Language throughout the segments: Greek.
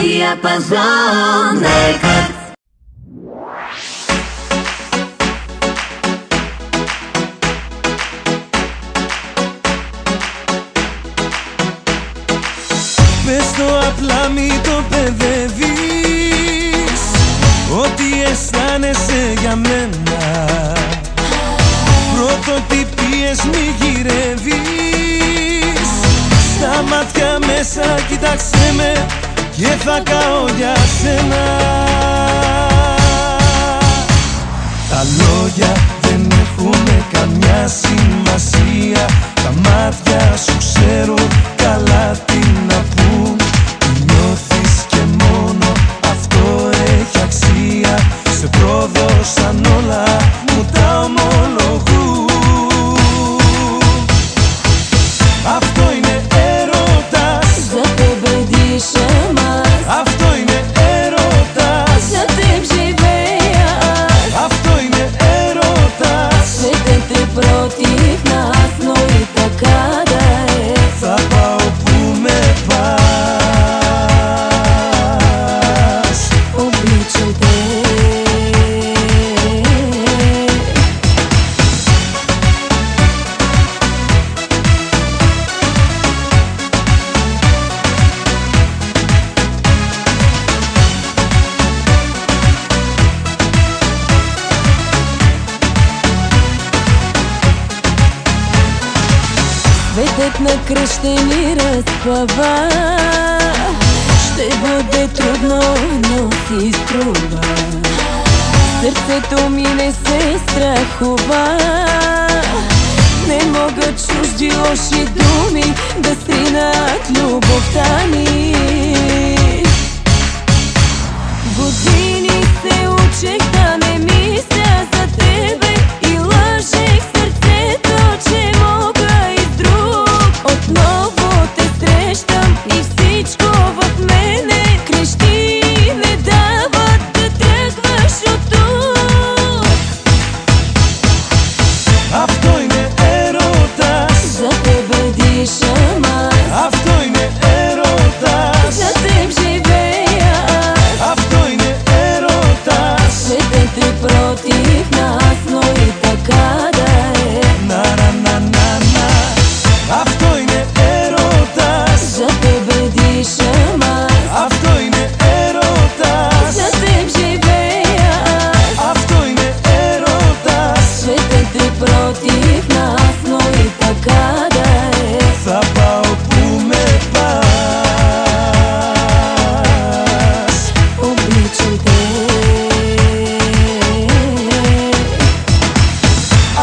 Διαπαζόν Records. Πες το απλά, μη το παιδεύεις, ό,τι αισθάνεσαι για μένα. Πρωτοτυπίες μη γυρεύεις, στα μάτια μέσα κοίταξέ με και θα καώ για σένα. Τα λόγια δεν έχουνε καμιά σημασία, τα μάτια σου ξέρουν καλά τι να πουν. Τι νιώθεις και μόνο αυτό έχει αξία, σε πρόδωσαν όλα, μου τα ομολογούν. Αυτό είναι έρωτας, Zato бъдеше маз, αυτό είναι έρωτας, за теб живея аз. αυτό είναι έρωτας. Светът е против нас, но и така да е. Θα πάω που με πας. Обичам те. Светът на кръщени разпъва, ще бъде трудно, но си струва. Сърцето ми не се страхува, не могат чужди лоши думи да сринат любовта ни. Години се учех да не мисля за тебе и лъжех сърцето, че мога и с друг. Отново те срещам и всичко в мене крещи, не дават да тръгваш от тук. Αυτό είναι έρωτας, За тебе дишам аз, αυτό είναι έρωτας, за теб живея аз. αυτό είναι έρωτας. Светът е против нас, но и така да е. Να να να να να. Αυτό είναι έρωτας, За тебе дишам аз, αυτό είναι έρωτας, за теб живея аз. αυτό είναι έρωτας. Светът е против нас, но и така да е. Θα πάω που με πας. Обичам те.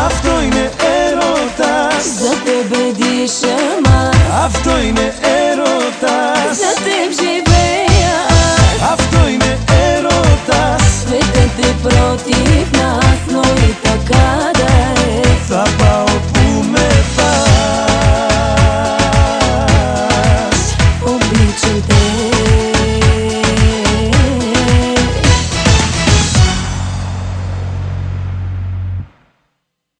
Αυτό είναι έρωτας, За тебе дишам аз, αυτό είναι έρωτας, за теб живея аз. αυτό είναι έρωτας. Светът е против